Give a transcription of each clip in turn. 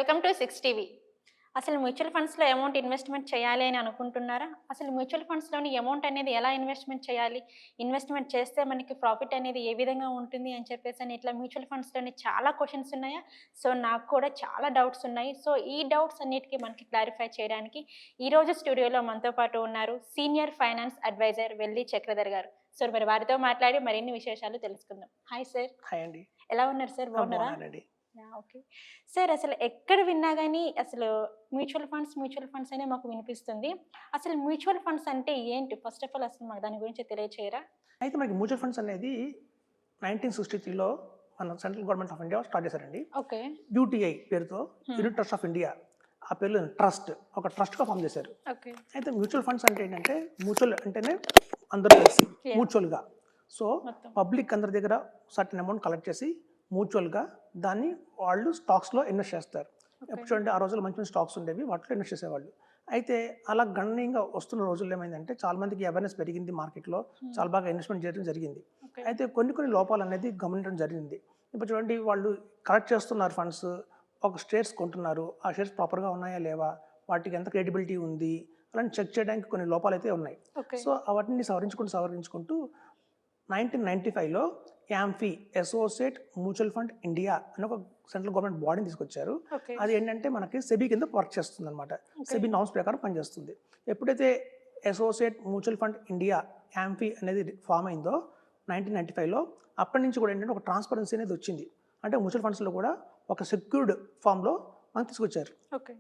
Welcome to 6 TV. అసలు mutual ఫండ్స్‌లో amount investment చేయాలి అని అనుకుంటున్నారా? అసలు మ్యూచువల్ ఫండ్స్‌లోని అమౌంట్ అనేది ఎలా ఇన్వెస్ట్‌మెంట్ చేయాలి? ఇన్వెస్ట్‌మెంట్ చేస్తే మనకి ప్రాఫిట్ అనేది ఏ విధంగా ఉంటుంది అని చెప్పేసని ఇట్లా మ్యూచువల్ ఫండ్స్‌లోని చాలా క్వెషన్స్ ఉన్నాయా? సో, నాకు కూడా చాలా డౌట్స్ ఉన్నాయి. సో, ఈ డౌట్స్ అన్నిటికి మనకి క్లారిఫై చేయడానికి ఈరోజు స్టూడియోలో మనతో పాటు ఉన్నారు సీనియర్ ఫైనాన్స్ అడ్వైజర్ వెల్లి చక్రధర్ గారు. సో, మరి వారితో మాట్లాడి మరిన్ని విశేషాలు తెలుసుకుందాం. Hi sir. హాయ్ అండి. ఎలా ఉన్నారు సార్? బాగున్నారా? బాగున్నానండి. యాహ్! ఓకే. సార్ అసలు ఎక్కడ విన్నా గాని అసలు మ్యూచువల్ ఫండ్స్ అనే మాకు వినిపిస్తుంది. అసలు మ్యూచువల్ ఫండ్స్ అంటే ఏంటి? ఫస్ట్ ఆఫ్ ఆల్ అసలు మాకు దాని గురించి తెలియచేయరా? అయితే మనకి మ్యూచువల్ ఫండ్స్ అనేది 1963లో మన central government of India start చేశారండి. ఓకే. యూటీఐ పేరుతో యూనిట్ ట్రస్ట్ ఆఫ్ ఇండియా ఆ పేరులో ఒక ట్రస్ట్‌గా ఫార్మ్ చేశారు. ఓకే. అయితే మ్యూచువల్ ఫండ్స్ అంటే ఏంటంటే మ్యూచువల్ అంటేనే అందరూ కలిసి Yeah. మ్యూచువల్‌గా. సో, మొత్తం. పబ్లిక్ అందరి దగ్గర సర్టెన్ అమౌంట్ కలెక్ట్ చేసి మ్యూచువల్‌గా దాన్ని వాళ్ళు స్టాక్స్‌లో ఇన్వెస్ట్ చేస్తారు. ఎప్పుడు చూడండి ఆ రోజుల్లో మంచి మంచి స్టాక్స్ ఉండేవి. వాటిలో ఇన్వెస్ట్ చేసేవాళ్ళు. అయితే అలా గణనీయంగా వస్తున్న రోజుల్లో ఏమైందంటే చాలా మందికి అవేర్‌నెస్ పెరిగింది మార్కెట్‌లో. చాలా బాగా ఇన్వెస్ట్‌మెంట్ చేయడం జరిగింది. ఓకే. అయితే కొన్ని లోపాలు అనేది గమనించడం జరిగింది. ఇప్పుడు చూడండి వాళ్ళు కలెక్ట్ చేస్తున్నారు ఫండ్స్. ఒక షేర్స్ కొంటున్నారు. ఆ షేర్స్ ప్రాపర్‌గా ఉన్నాయా లేవా? వాటికి ఎంత క్రెడిబిలిటీ ఉంది? అలాని చెక్ చేయడానికి కొన్ని లోపాలైతే ఉన్నాయి. ఓకే. సో, అవన్నీ సవరించుకుంటూ 1995లో AMFI associate mutual fund India అని ఒక సెంట్రల్ గవర్నమెంట్ బాడీని తీసుకొచ్చారు. ఓకే. అది ఏంటంటే మనకి సెబీ కింద వర్క్ చేస్తుందన్నమాట. సెబీ నార్మ్స్ ప్రకారం పనిచేస్తుంది. ఎప్పుడైతే associate mutual fund India amphi అనేది ఫామ్ అయిందో 1995లో అప్పటి నుంచి కూడా ఏంటంటే ఒక ట్రాన్స్పరెన్సీ అనేది వచ్చింది. అంటే మ్యూచువల్ ఫండ్స్లో కూడా ఒక సెక్యూర్డ్ ఫామ్లో మనకు తీసుకొచ్చారు. ఓకే.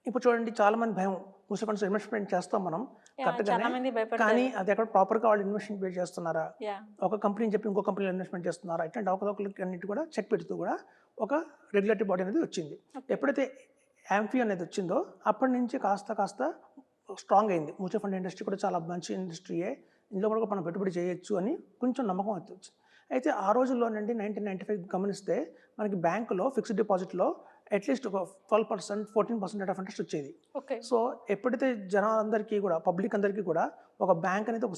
ఇప్పుడు చూడండి చాలా మంది భయం మ్యూచువల్ ఫండ్స్ ఇన్వెస్ట్మెంట్ చేస్తాం మనం చాలా కరెక్ట్‌గానే. మంది కానీ భయపడతారు. అది ఎక్కడ ప్రాపర్‌గా వాళ్ళు ఇన్వెస్ట్‌మెంట్ పే చేస్తున్నారా? యాహ్! ఒక కంపెనీని చెప్పి ఇంకో కంపెనీలో ఇన్వెస్ట్‌మెంట్ చేస్తున్నారా? ఇట్లాంటి అవకతవకలకి అన్నిటి కూడా చెక్ పెడుతూ కూడా ఒక రెగ్యులేటరీ బాడీ అనేది వచ్చింది. ఎప్పుడైతే యాంఫీ అనేది వచ్చిందో అప్పటి నుంచి కాస్త స్ట్రాంగ్ అయింది. మ్యూచువల్ ఫండ్ ఇండస్ట్రీ కూడా చాలా మంచి ఇండస్ట్రీయే. ఇందులో కూడా మనం పెట్టుబడి చేయొచ్చు అని కొంచెం నమ్మకం అయితే వచ్చింది. అయితే ఆ రోజుల్లోనండి 1995 గమనిస్తే మనకి బ్యాంకులో ఫిక్స్డ్ డిపాజిట్‌లో అట్‌లీస్ట్ ఒక 12%, 14% రేట్ ఆఫ్ ఇంట్రెస్ట్ వచ్చేది. ఓకే. సో, ఎప్పుడైతే జనాలందరికీ కూడా పబ్లిక్ అందరికీ కూడా ఒక బ్యాంక్ అనేది ఒక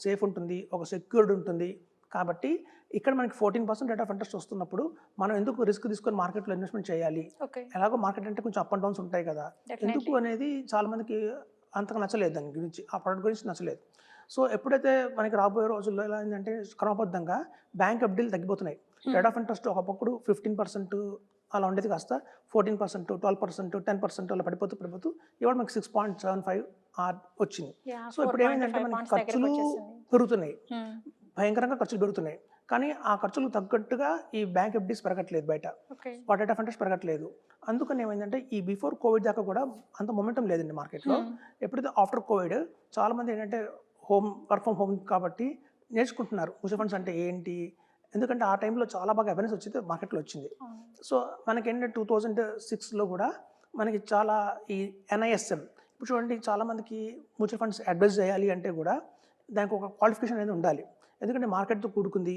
సేఫ్ ఉంటుంది. ఒక సెక్యూర్డ్ ఉంటుంది. కాబట్టి ఇక్కడ మనకి 14% రేట్ ఆఫ్ ఇంట్రెస్ట్ వస్తున్నప్పుడు మనం ఎందుకు రిస్క్ తీసుకొని మార్కెట్‌లో ఇన్వెస్ట్‌మెంట్ చేయాలి? ఓకే. ఎలాగో మార్కెట్ అంటే కొంచెం అప్ అండ్ డౌన్స్ ఉంటాయి కదా! డెఫినెట్లీ. ఎందుకు అనేది చాలా మందికి అంతగా నచ్చలేదు దాని గురించి. ఆ ప్రొడక్ట్ గురించి నచ్చలేదు. సో, ఎప్పుడైతే మనకి రాబోయే రోజుల్లో ఎలా అయిందంటే క్రమబద్ధంగా బ్యాంక్ ఎఫ్‌డీలు తగ్గిపోతున్నాయి. రేట్ ఆఫ్ ఇంట్రెస్ట్ ఒకప్పుడు 15% అలా ఉండేది కాస్త 14%, 12%, 10% అలా పడిపోతూ ఇవాళ మనకి 6.75 వచ్చింది. యాహ్! సో, ఇప్పుడు ఏమైందంటే 4.5 మనకి పాయింట్స్ ఖర్చులు దగ్గరకొచ్చేసింది. పెరుగుతున్నాయి. హ్మ్. భయంకరంగా ఖర్చులు పెరుగుతున్నాయి. కానీ ఆ ఖర్చులకు తగ్గట్టుగా ఈ బ్యాంక్ ఎఫ్‌డీస్ పెరగట్లేదు బయట. ఓకే. వాటి రేట్ ఆఫ్ ఇంట్రెస్ట్ పెరగట్లేదు. అందుకని ఏమైందంటే ఈ బిఫోర్ కోవిడ్ దాకా కూడా అంత మొమెంటం లేదండి మార్కెట్‌లో. హ్మ్. ఎప్పుడైతే ఆఫ్టర్ కోవిడ్ చాలామంది ఏంటంటే వర్క్ ఫ్రమ్ హోమ్ కాబట్టి నేర్చుకుంటున్నారు. మ్యూచువల్ ఫండ్స్ అంటే ఏంటి? ఎందుకంటే ఆ టైంలో చాలా బాగా అవేర్‌నెస్ వచ్చింది మార్కెట్‌లో వచ్చింది. అవును. సో, మనకేంటంటే 2006లో కూడా మనకి చాలా ఈ ఎన్ఐఎస్ఎం ఇప్పుడు చూడండి చాలామందికి మ్యూచువల్ ఫండ్స్ అడ్వైజ్ చేయాలి అంటే కూడా దానికి ఒక క్వాలిఫికేషన్ అనేది ఉండాలి. ఎందుకంటే మార్కెట్‌తో కూడుకుంది.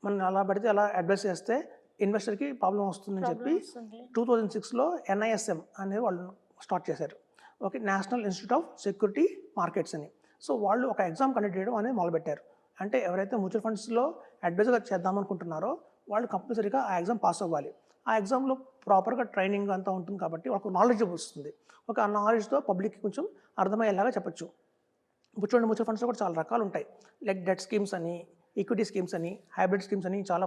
మనం అలా పడితే అలా అడ్వైస్ చేస్తే ఇన్వెస్టర్‌కి ప్రాబ్లమ్ వస్తుందని చెప్పి ప్రాబ్లమ్ వస్తుంది. 2006లో ఎన్ఐఎస్ఎం అనేది వాళ్ళు స్టార్ట్ చేశారు. Okay. National institute of security markets అని. సో, వాళ్ళు ఒక ఎగ్జామ్ కండక్ట్ చేయడం అనేది మొదలుపెట్టారు. అంటే ఎవరైతే మ్యూచువల్ ఫండ్స్‌లో అడ్వైజర్‌గా చేద్దామనుకుంటున్నారో వాళ్ళు కంపల్సరీగా ఆ ఎగ్జామ్ పాస్ అవ్వాలి. ఆ ఎగ్జామ్‌లో ప్రాపర్‌గా ట్రైనింగ్ అంతా ఉంటుంది కాబట్టి వాళ్ళకి నాలెడ్జ్ వస్తుంది. ఒక ఆ నాలెడ్జ్‌తో పబ్లిక్‌కి కొంచెం అర్థమయ్యేలాగా చెప్పొచ్చు. ఇప్పుడు చూడండి మ్యూచువల్ ఫండ్స్‌లో కూడా చాలా రకాలు ఉంటాయి. లైక్ డెట్ స్కీమ్స్ అని, ఈక్విటీ స్కీమ్స్ అని, హైబ్రిడ్ స్కీమ్స్ అని చాలా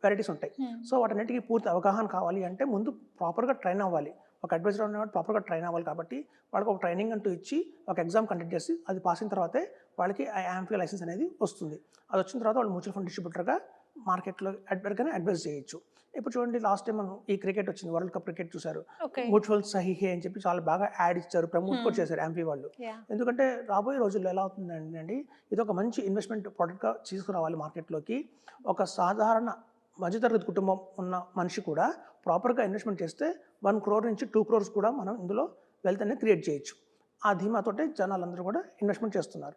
వెరైటీస్ ఉంటాయి. హ్మ్. సో, వాటన్నిటికి పూర్తి అవగాహన కావాలి అంటే ముందు ప్రాపర్‌గా ట్రైన్ అవ్వాలి. ఒక అడ్వైజర్ అనేవాడు ప్రాపర్‌గా ట్రైన్ అవ్వాలి కాబట్టి వాళ్ళకి ఒక ట్రైనింగ్ అంటూ ఇచ్చి ఒక ఎగ్జామ్ కండక్ట్ చేసి అది పాస్ అయిన తర్వాతే వాళ్ళకి ఆ యాంఫీ లైసెన్స్ అనేది వస్తుంది. అది వచ్చిన తర్వాత వాళ్ళు మ్యూచువల్ ఫండ్ డిస్ట్రిబ్యూటర్‌గా మార్కెట్‌లో ఎవరికైనా అడ్వైజ్ చేయొచ్చు. ఇప్పుడు చూడండి లాస్ట్ టైం మనం ఈ క్రికెట్ వచ్చింది. వరల్డ్ కప్ క్రికెట్ చూసారు. ఓకే. మ్యూచువల్ సహీ హే అని చెప్పి చాలా బాగా యాడ్ ఇచ్చారు. ప్రమోట్ కూడా హ్మ్. చేశారు యాంఫీ వాళ్ళు. యాహ్! ఎందుకంటే రాబోయే రోజుల్లో ఎలా అవుతుందండి ఇదొక మంచి ఇన్వెస్ట్‌మెంట్ ప్రొడక్ట్‌గా తీసుకురావాలి మార్కెట్‌లోకి. ఒక సాధారణ మధ్యతరగతి కుటుంబం ఉన్న మనిషి కూడా ప్రాపర్‌గా ఇన్వెస్ట్‌మెంట్ చేస్తే 1 క్రోర్ నుంచి 2 క్రోర్స్ కూడా మనం ఇందులో వెల్త్ అనేది క్రియేట్ చేయొచ్చు. ఆ ధీమాతోటే జనాలందరూ కూడా ఇన్వెస్ట్‌మెంట్ చేస్తున్నారు.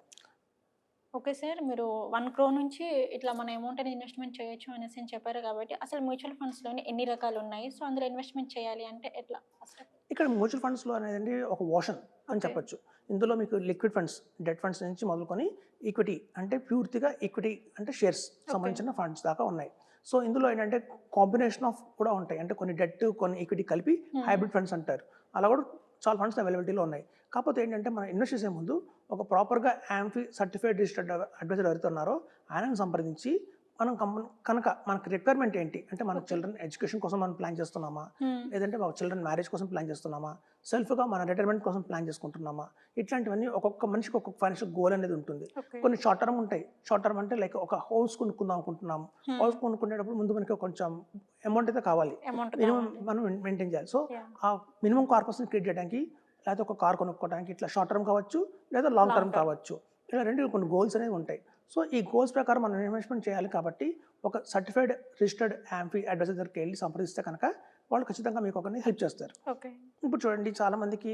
Okay sir. మీరు 1,00,00,000 నుంచి ఇట్లా మన అమౌంట్ అనేది ఇన్వెస్ట్‌మెంట్ చేయొచ్చు అనేసి చెప్పారు కాబట్టి, అసలు మ్యూచువల్ ఫండ్స్‌లోని ఎన్ని రకాలున్నాయి? సో, అందులో ఇన్వెస్ట్‌మెంట్ చేయాలి అంటే ఎట్లా ఫస్ట్? ఇక్కడ మ్యూచువల్ ఫండ్స్‌లో అనేదండి ఒక ఓషన్ అని ఓకే. చెప్పొచ్చు. ఇందులో మీకు లిక్విడ్ ఫండ్స్, డెట్ ఫండ్స్ నుంచి మొదలుకొని ఈక్విటీ అంటే పూర్తిగా ఈక్విటీ అంటే షేర్స్ ఓకే. సంబంధించిన ఫండ్స్ దాకా ఉన్నాయి. సో ఇందులో ఏంటంటే కాంబినేషన్ ఆఫ్ కూడా ఉంటాయి, అంటే కొన్ని డెట్ కొన్ని ఈక్విటీ కలిపి హైబ్రిడ్ ఫండ్స్ అంటారు. అలా కూడా చాలా ఫండ్స్ అవైలబిలిటీలో ఉన్నాయి. కాకపోతే ఏంటంటే మనం ఇన్వెస్ట్ చేసే ముందు ఒక ప్రాపర్గా AMFI సర్టిఫైడ్ రిజిస్టర్డ్ అడ్వైజర్ ఎవరైతే ఉన్నారో ఆయనను సంప్రదించి మనం కనుక మనకి రిక్వైర్మెంట్ ఏంటి, అంటే మన చిల్డ్రన్ ఎడ్యుకేషన్ కోసం మనం ప్లాన్ చేస్తున్నామా, లేదంటే మన చిల్డ్రన్ మ్యారేజ్ కోసం ప్లాన్ చేస్తున్నామా, సెల్ఫ్గా మన రిటైర్మెంట్ కోసం ప్లాన్ చేసుకుంటున్నామా, ఇట్లాంటివన్నీ ఒక్కొక్క మనిషికి ఒక్కొక్క ఫైనాన్షియల్ గోల్ అనేది ఉంటుంది. కొన్ని షార్ట్ టర్మ్ ఉంటాయి. షార్ట్ టర్మ్ అంటే లైక్ ఒక హౌస్ కొనుక్కుందాం అనుకుంటున్నాము. హౌస్ కొనుక్కునేటప్పుడు ముందు మనకి కొంచెం అమౌంట్ అయితే కావాలి, మినిమం మనం మెయింటైన్ చేయాలి. సో ఆ మినిమం కార్పస్ని క్రియేట్ చేయడానికి, లేకపోతే ఒక కార్ కొనుక్కోవడానికి ఇట్లా షార్ట్ టర్మ్ కావచ్చు లేదా లాంగ్ టర్మ్ కావచ్చు, ఇలా రెండు కొన్ని గోల్స్ అనేవి ఉంటాయి. సో ఈ గోల్స్ ప్రకారం మనం ఇన్వెస్ట్మెంట్ చేయాలి కాబట్టి ఒక సర్టిఫైడ్ రిజిస్టర్డ్ AMFI అడ్వైజర్ దగ్గరికి వెళ్ళి సంప్రదిస్తే కనుక వాళ్ళు ఖచ్చితంగా మీకు ఒకరిని హెల్ప్ చేస్తారు. ఇప్పుడు చూడండి, చాలామందికి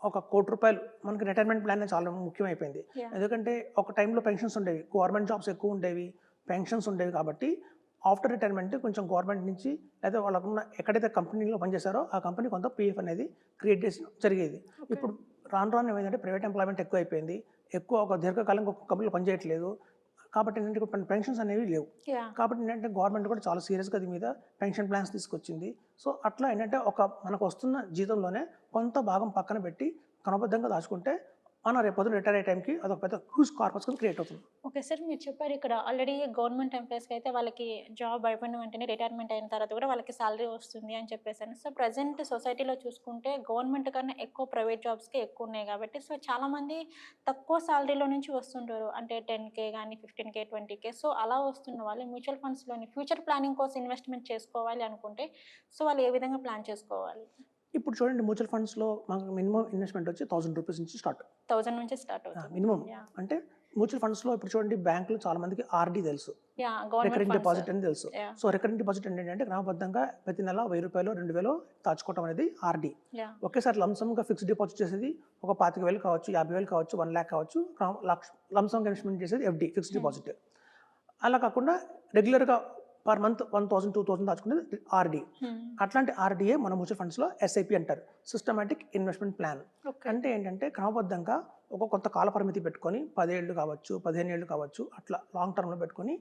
ఒక ₹1,00,00,000 మనకి రిటైర్మెంట్ ప్లాన్ చాలా ముఖ్యమైపోయింది. ఎందుకంటే ఒక టైంలో పెన్షన్స్ ఉండేవి, గవర్నమెంట్ జాబ్స్ ఎక్కువ ఉండేవి, పెన్షన్స్ ఉండేవి. కాబట్టి ఆఫ్టర్ రిటైర్మెంట్ కొంచెం గవర్నమెంట్ నుంచి లేదా వాళ్ళకున్న ఎక్కడైతే కంపెనీలో పనిచేశారో ఆ కంపెనీ కొంత PF అనేది క్రియేట్ చేసి జరిగేది. ఇప్పుడు రాను రాను ఏమైందంటే ప్రైవేట్ ఎంప్లాయ్మెంట్ ఎక్కువ అయిపోయింది, ఎక్కువ ఒక దీర్ఘకాలంగా ఒక కంపెనీలో పనిచేయట్లేదు. కాబట్టి ఏంటంటే ఇప్పుడు పెన్షన్స్ అనేవి లేవు. కాబట్టి ఏంటంటే గవర్నమెంట్ కూడా చాలా సీరియస్గా దీని మీద పెన్షన్ ప్లాన్స్ తీసుకొచ్చింది. సో అట్లా ఏంటంటే మనకు వస్తున్న జీతంలోనే కొంత భాగం పక్కన పెట్టి క్రమబద్ధంగా దాచుకుంటే మన రేపొద్దున రిటైర్ అయ్యే టైంకి అదొక పెద్ద హ్యూజ్ కార్పస్ క్రియేట్ అవుతుంది. ఓకే సార్, మీరు చెప్పారు ఇక్కడ ఆల్రెడీ గవర్నమెంట్ ఎంప్లాయీస్కి అయితే వాళ్ళకి జాబ్ అయిపోయిన వెంటనే రిటైర్మెంట్ అయిన తర్వాత కూడా వాళ్ళకి సాలరీ వస్తుంది అని చెప్పేసాను. సో ప్రజెంట్ సొసైటీలో చూసుకుంటే గవర్నమెంట్ కన్నా ఎక్కువ ప్రైవేట్ జాబ్స్కి ఎక్కువ ఉన్నాయి కాబట్టి సో చాలామంది తక్కువ సాలరీలో నుంచి వస్తుంటారు, అంటే 10K కానీ 15K 20K. సో అలా వస్తున్న వాళ్ళు మ్యూచువల్ ఫండ్స్లోని ఫ్యూచర్ ప్లానింగ్ కోసం ఇన్వెస్ట్మెంట్ చేసుకోవాలి అనుకుంటే సో వాళ్ళు ఏ విధంగా ప్లాన్ చేసుకోవాలి? ఇప్పుడు చూడండి, మ్యూచువల్ ఫండ్స్లో మనకు మినిమం ఇన్వెస్ట్మెంట్ వచ్చి ₹1,000 నుంచి స్టార్ట్. 1000 నుంచి స్టార్ట్ అవుతుంది మినిమం. అంటే మ్యూచువల్ ఫండ్స్లో ఇప్పుడు చూడండి, బ్యాంకులు చాలా మందికి RD తెలుసు, రికరింగ్ డిపాజిట్ అని తెలుసు. సో రికరింగ్ డిపాజిట్ ఏంటంటే క్రమబద్ధంగా ప్రతి నెల ₹1000 2,000 దాచుకోవడం అనేది RD. ఒకేసారి లంసమ్గా ఫిక్స్డ్ డిపాజిట్ చేసేది ఒక 25,000 కావచ్చు, 50,000 కావచ్చు, 1 lakh కావచ్చు. లంసమ్గా ఇన్వెస్ట్మెంట్ చేసేది FD, ఫిక్స్డ్ డిపాజిట్. అలా కాకుండా రెగ్యులర్గా పర్ మంత్ 1,000 2,000 దాచుకునేది RD. అట్లాంటి RDA మన మ్యూచువల్ ఫండ్స్లో SIP అంటారు, సిస్టమాటిక్ ఇన్వెస్ట్మెంట్ ప్లాన్. అంటే ఏంటంటే క్రమబద్ధంగా ఒక కొంత కాల పరిమితి పెట్టుకొని 10 ఏళ్ళు కావచ్చు, 15 ఏళ్ళు కావచ్చు, అట్లా లాంగ్ టర్మ్లో పెట్టుకొని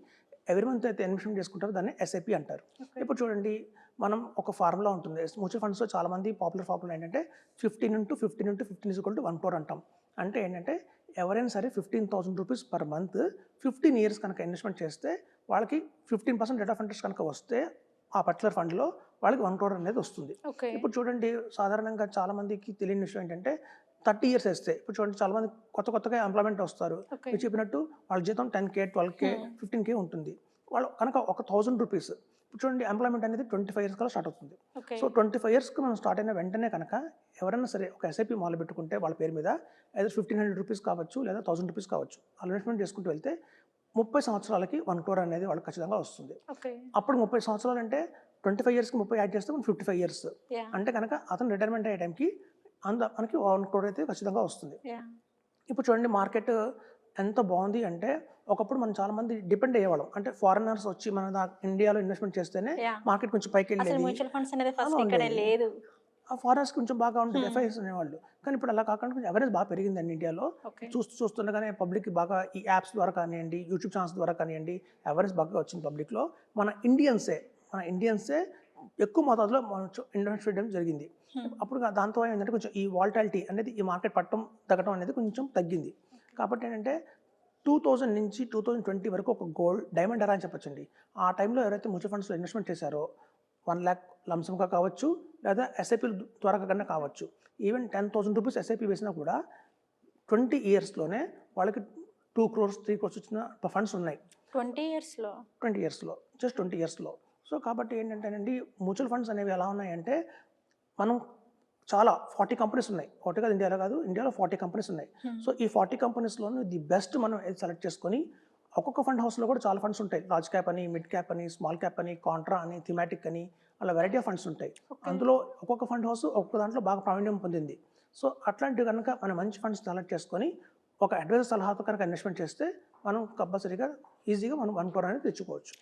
ఎవరి మంత్ అయితే ఇన్వెస్ట్మెంట్ చేసుకుంటారో దాన్ని SIP అంటారు. ఇప్పుడు చూడండి, మనం ఒక ఫార్ములా ఉంటుంది మ్యూచువల్ ఫండ్స్లో, చాలామంది పాపులర్ ఫార్ములా ఏంటంటే 15 × 15 × 15 = 1 crore అంటాం. అంటే ఏంటంటే ఎవరైనా సరే ₹15,000 పర్ మంత్ 15 years కనుక ఇన్వెస్ట్మెంట్ చేస్తే వాళ్ళకి 15% రేట్ ఆఫ్ ఇంట్రెస్ట్ కనుక వస్తే ఆ పర్టికులర్ ఫండ్లో వాళ్ళకి 1 crore అనేది వస్తుంది. ఇప్పుడు చూడండి, సాధారణంగా చాలామందికి తెలియని విషయం ఏంటంటే 30 years వేస్తే, ఇప్పుడు చూడండి చాలామంది కొత్తగా ఎంప్లాయ్మెంట్ వస్తారు. మీరు చెప్పినట్టు వాళ్ళ జీతం 10K 12K 15K ఉంటుంది. వాళ్ళు కనుక ఒక ₹1,000, ఇప్పుడు చూడండి ఎంప్లాయ్మెంట్ అనేది 25 years కల్లా స్టార్ట్ అవుతుంది. సో 25 yearsకి మనం స్టార్ట్ అయిన వెంటనే కనుక ఎవరైనా సరే ఒక SIP మొదలు పెట్టుకుంటే వాళ్ళ పేరు మీద ఏదో ₹1,500 కావచ్చు లేదా ₹1,000 కావచ్చు, వాళ్ళు ఇన్వెస్ట్మెంట్ చేసుకుంటూ వెళ్తే 30 సంవత్సరాలకి 1 crore అనేది వాళ్ళకి ఖచ్చితంగా వస్తుంది. అప్పుడు 30 సంవత్సరాలు అంటే 25 yearsకి 30 యాడ్ చేస్తే 55 years. అంటే కనుక అతను రిటైర్మెంట్ అయ్యే టైంకి మనకి 1 crore అయితే ఖచ్చితంగా వస్తుంది. ఇప్పుడు చూడండి, మార్కెట్ ఎంత బాగుంది అంటే ఒకప్పుడు మనం చాలా మంది డిపెండ్ అయ్యేవాళ్ళం, అంటే ఫారినర్స్ వచ్చి మన ఇండియాలో ఇన్వెస్ట్మెంట్ చేస్తేనే మార్కెట్ కొంచెం పైకి వెళ్ళేది. ఆ ఫారినర్స్ కొంచెం బాగా ఉంటుంది, FIs అనేవాళ్ళు. కానీ ఇప్పుడు అలా కాకుండా కొంచెం అవేర్నెస్ బాగా పెరిగిందండి ఇండియాలో. చూస్తుండగానే పబ్లిక్ బాగా ఈ యాప్స్ ద్వారా కానివ్వండి, యూట్యూబ్ ఛానల్స్ ద్వారా కానివ్వండి, అవేర్నెస్ బాగా వచ్చింది పబ్లిక్లో. మన ఇండియన్సే ఎక్కువ మోతాదులో మనం ఇన్వెస్ట్ చేయడం జరిగింది. అప్పుడు దాంతో ఏంటంటే కొంచెం ఈ వాలటాలిటీ అనేది, ఈ మార్కెట్ పట్టడం తగ్గడం అనేది కొంచెం తగ్గింది. కాబట్టి ఏంటంటే 2000 నుంచి 2020 వరకు ఒక డైమండ్ ఎరా అని చెప్పొచ్చండి. ఆ టైంలో ఎవరైతే మ్యూచువల్ ఫండ్స్లో ఇన్వెస్ట్మెంట్ చేశారో 1 lakh లంసమ్గా కావచ్చు లేదా SIP ద్వారా కన్నా కావచ్చు, ఈవెన్ ₹10,000 SIP వేసినా కూడా 20 yearsలోనే వాళ్ళకి 2 crores 3 crores వచ్చిన ఫండ్స్ ఉన్నాయి. 20 yearsలో జస్ట్ 20 yearsలో. సో కాబట్టి ఏంటంటేనండి, మ్యూచువల్ ఫండ్స్ అనేవి ఎలా ఉన్నాయంటే మనం చాలా 40 కంపెనీస్ ఉన్నాయి, ఒకటి కాదు, ఇండియాలో 40 కంపెనీస్ ఉన్నాయి. సో ఈ 40 కంపెనీస్లోనూ ది బెస్ట్ మనం సెలెక్ట్ చేసుకొని, ఒక్కొక్క ఫండ్ హౌస్లో కూడా చాలా ఫండ్స్ ఉంటాయి, లార్జ్ క్యాప్ అని, మిడ్ క్యాప్ అని, స్మాల్ క్యాప్ అని, కాంట్రా అని, థీమాటిక్ అని, అలా వెరైటీ ఆఫ్ ఫండ్స్ ఉంటాయి. అందులో ఒక్కొక్క ఫండ్ హౌస్ ఒక్కొక్క దాంట్లో బాగా ప్రావీణ్యం పొందింది. సో అట్లాంటివి కనుక మనం మంచి ఫండ్స్ సెలెక్ట్ చేసుకొని ఒక అడ్వైజర్ సలహాతో కనుక ఇన్వెస్ట్మెంట్ చేస్తే మనం కంపల్సరీగా ఈజీగా మనం 1 crore అనేది తెచ్చుకోవచ్చు.